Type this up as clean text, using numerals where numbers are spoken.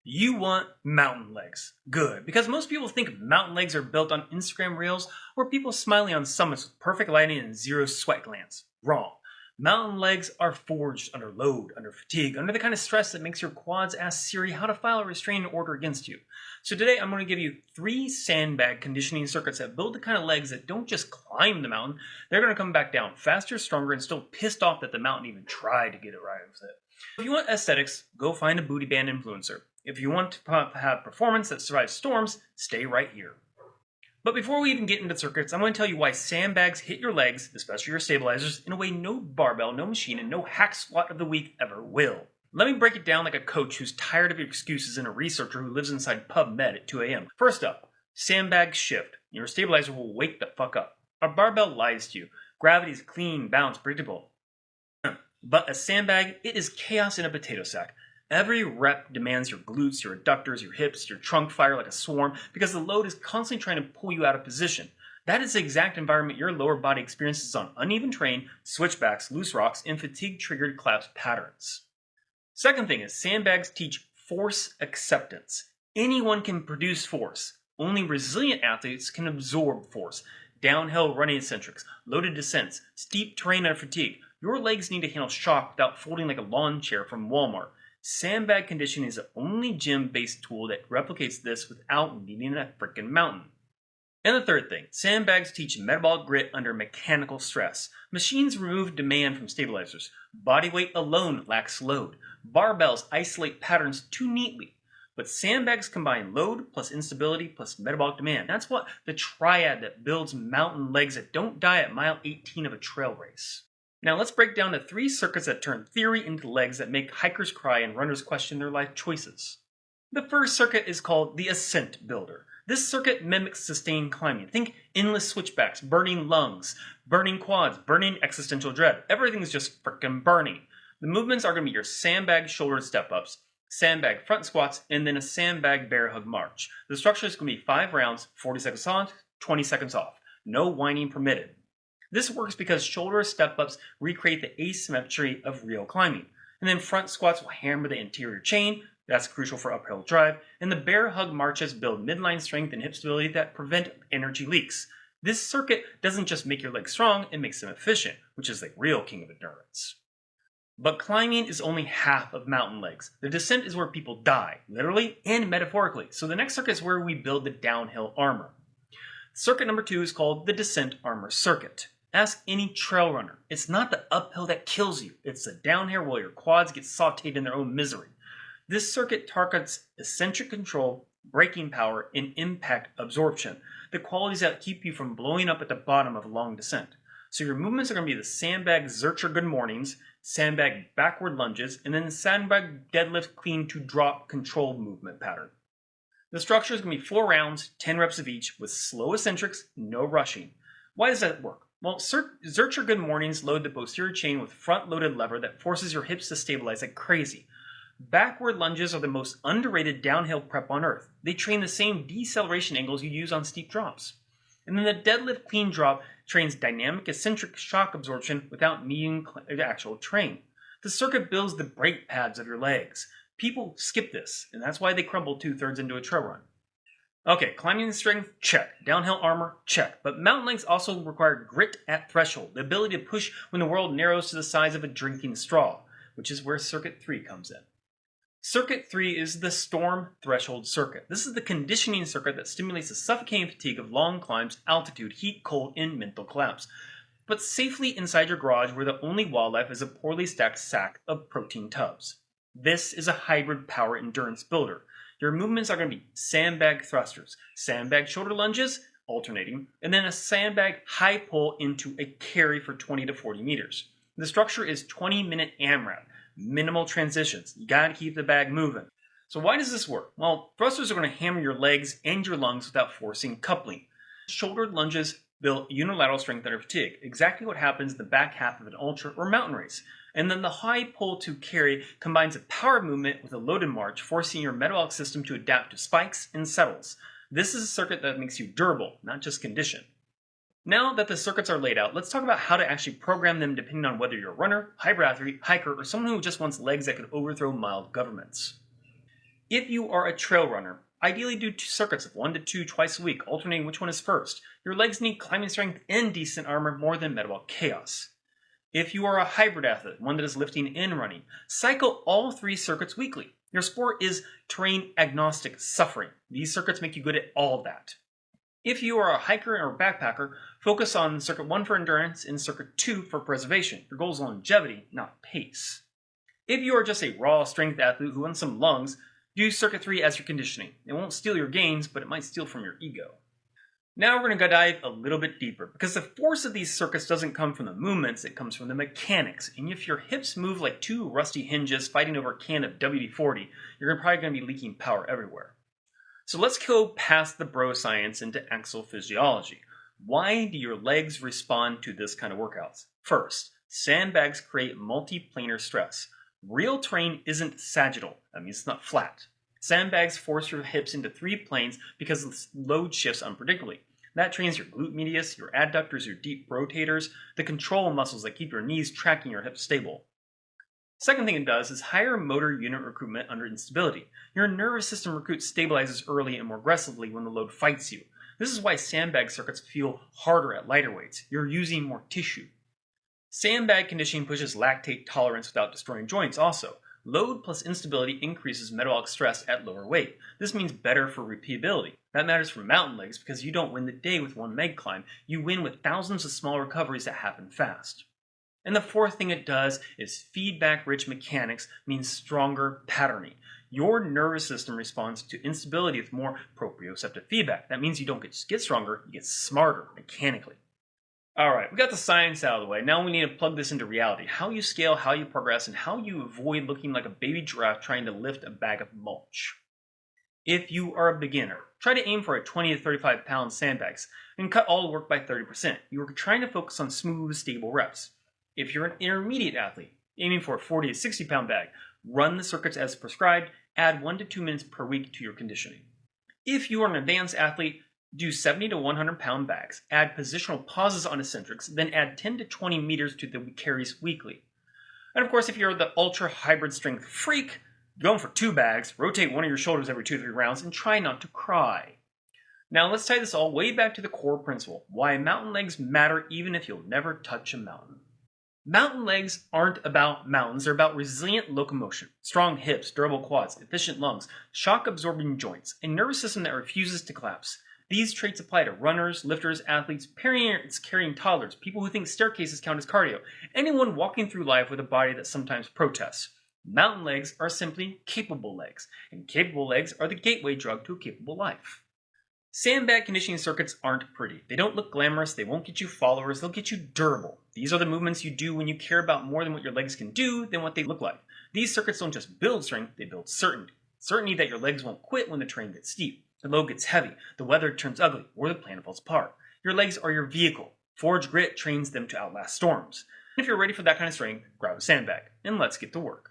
You want mountain legs. Good, because most people think mountain legs are built on Instagram reels or people smiling on summits with perfect lighting and zero sweat glands. Wrong. Mountain legs are forged under load, under fatigue, under the kind of stress that makes your quads ask Siri how to file a restraining order against you. So today I'm going to give you 3 sandbag conditioning circuits that build the kind of legs that don't just climb the mountain, they're going to come back down faster, stronger, and still pissed off that the mountain even tried to get it right with it. If you want aesthetics, go find a booty band influencer. If you want to have performance that survives storms, stay right here. But before we even get into circuits, I'm going to tell you why sandbags hit your legs, especially your stabilizers, in a way no barbell, no machine, and no hack squat of the week ever will. Let me break it down like a coach who's tired of your excuses and a researcher who lives inside PubMed at 2 a.m. First up, sandbags shift. Your stabilizer will wake the fuck up. A barbell lies to you. Gravity's clean, balanced, predictable. But a sandbag, it is chaos in a potato sack. Every rep demands your glutes, your adductors, your hips, your trunk fire like a swarm because the load is constantly trying to pull you out of position. That is the exact environment your lower body experiences on uneven terrain, switchbacks, loose rocks, and fatigue-triggered collapse patterns. Second thing is sandbags teach force acceptance. Anyone can produce force. Only resilient athletes can absorb force. Downhill running eccentrics, loaded descents, steep terrain under fatigue. Your legs need to handle shock without folding like a lawn chair from Walmart. Sandbag conditioning is the only gym-based tool that replicates this without needing a freaking mountain. And the third thing, sandbags teach metabolic grit under mechanical stress. Machines remove demand from stabilizers. Body weight alone lacks load. Barbells isolate patterns too neatly. But sandbags combine load plus instability plus metabolic demand. That's what the triad that builds mountain legs that don't die at mile 18 of a trail race. Now let's break down the 3 circuits that turn theory into legs that make hikers cry and runners question their life choices. The first circuit is called the Ascent Builder. This circuit mimics sustained climbing. Think endless switchbacks, burning lungs, burning quads, burning existential dread. Everything's just frickin' burning. The movements are going to be your sandbag shoulder step-ups, sandbag front squats, and then a sandbag bear hug march. The structure is going to be 5 rounds, 40 seconds on, 20 seconds off. No whining permitted. This works because shoulder step-ups recreate the asymmetry of real climbing. And then front squats will hammer the interior chain, that's crucial for uphill drive, and the bear hug marches build midline strength and hip stability that prevent energy leaks. This circuit doesn't just make your legs strong, it makes them efficient, which is the real king of endurance. But climbing is only half of mountain legs. The descent is where people die, literally and metaphorically. So the next circuit is where we build the downhill armor. Circuit number 2 is called the Descent Armor Circuit. Ask any trail runner. It's not the uphill that kills you. It's the downhill where your quads get sauteed in their own misery. This circuit targets eccentric control, braking power, and impact absorption, the qualities that keep you from blowing up at the bottom of a long descent. So your movements are going to be the sandbag Zercher good mornings, sandbag backward lunges, and then the sandbag deadlift clean to drop controlled movement pattern. The structure is going to be 4 rounds, 10 reps of each, with slow eccentrics, no rushing. Why does that work? Well, Zercher good mornings load the posterior chain with front-loaded lever that forces your hips to stabilize like crazy. Backward lunges are the most underrated downhill prep on earth. They train the same deceleration angles you use on steep drops. And then the deadlift clean drop trains dynamic eccentric shock absorption without needing the actual train. The circuit builds the brake pads of your legs. People skip this, and that's why they crumble 2/3 into a trail run. Okay, climbing strength, check. Downhill armor, check. But mountain legs also require grit at threshold, the ability to push when the world narrows to the size of a drinking straw, which is where Circuit 3 comes in. Circuit 3 is the Storm Threshold Circuit. This is the conditioning circuit that stimulates the suffocating fatigue of long climbs, altitude, heat, cold, and mental collapse. But safely inside your garage where the only wildlife is a poorly stacked sack of protein tubs. This is a hybrid power endurance builder. Your movements are going to be sandbag thrusters, sandbag shoulder lunges, alternating, and then a sandbag high pull into a carry for 20 to 40 meters. The structure is 20-minute AMRAP, minimal transitions. You gotta keep the bag moving. So why does this work? Well, thrusters are going to hammer your legs and your lungs without forcing coupling. Shoulder lunges build unilateral strength under fatigue, exactly what happens in the back half of an ultra or mountain race. And then the high pull to carry combines a power movement with a loaded march, forcing your metabolic system to adapt to spikes and settles. This is a circuit that makes you durable, not just conditioned. Now that the circuits are laid out, let's talk about how to actually program them depending on whether you're a runner, hyper athlete, hiker, or someone who just wants legs that could overthrow mild governments. If you are a trail runner, ideally do 2 circuits of 1 to 2 twice a week, alternating which one is first. Your legs need climbing strength and decent armor more than metabolic chaos. If you are a hybrid athlete, one that is lifting and running, cycle all 3 circuits weekly. Your sport is terrain agnostic suffering. These circuits make you good at all of that. If you are a hiker or backpacker, focus on circuit 1 for endurance and circuit 2 for preservation. Your goal is longevity, not pace. If you are just a raw strength athlete who wants some lungs, do circuit 3 as your conditioning. It won't steal your gains, but it might steal from your ego. Now we're going to dive a little bit deeper, because the force of these circuits doesn't come from the movements, it comes from the mechanics. And if your hips move like 2 rusty hinges fighting over a can of WD-40, you're probably going to be leaking power everywhere. So let's go past the bro science into actual physiology. Why do your legs respond to this kind of workouts? First, sandbags create multiplanar stress. Real terrain isn't sagittal, that means it's not flat. Sandbags force your hips into 3 planes because the load shifts unpredictably. That trains your glute medius, your adductors, your deep rotators, the control muscles that keep your knees tracking your hips stable. Second thing it does is higher motor unit recruitment under instability. Your nervous system recruits stabilizes early and more aggressively when the load fights you. This is why sandbag circuits feel harder at lighter weights. You're using more tissue. Sandbag conditioning pushes lactate tolerance without destroying joints also. Load plus instability increases metabolic stress at lower weight. This means better for repeatability. That matters for mountain legs because you don't win the day with one leg climb. You win with thousands of small recoveries that happen fast. And the fourth thing it does is feedback-rich mechanics means stronger patterning. Your nervous system responds to instability with more proprioceptive feedback. That means you don't just get stronger, you get smarter mechanically. Alright, we got the science out of the way. Now we need to plug this into reality. How you scale, how you progress, and how you avoid looking like a baby giraffe trying to lift a bag of mulch. If you are a beginner, try to aim for a 20 to 35 pound sandbags and cut all the work by 30%. You are trying to focus on smooth, stable reps. If you're an intermediate athlete, aiming for a 40 to 60 pound bag, run the circuits as prescribed, add 1 to 2 minutes per week to your conditioning. If you are an advanced athlete, do 70 to 100 pound bags, add positional pauses on eccentrics, then add 10 to 20 meters to the carries weekly. And of course, if you're the ultra hybrid strength freak, going for 2 bags, rotate one of your shoulders every 2-3 rounds, and try not to cry. Now let's tie this all way back to the core principle, why mountain legs matter even if you'll never touch a mountain. Mountain legs aren't about mountains, they're about resilient locomotion, strong hips, durable quads, efficient lungs, shock-absorbing joints, a nervous system that refuses to collapse. These traits apply to runners, lifters, athletes, parents carrying toddlers, people who think staircases count as cardio, anyone walking through life with a body that sometimes protests. Mountain legs are simply capable legs, and capable legs are the gateway drug to a capable life. Sandbag conditioning circuits aren't pretty. They don't look glamorous, they won't get you followers, they'll get you durable. These are the movements you do when you care about more than what your legs can do than what they look like. These circuits don't just build strength, they build certainty. Certainty that your legs won't quit when the terrain gets steep, the load gets heavy, the weather turns ugly, or the planet falls apart. Your legs are your vehicle. Forge grit trains them to outlast storms. If you're ready for that kind of strength, grab a sandbag, and let's get to work.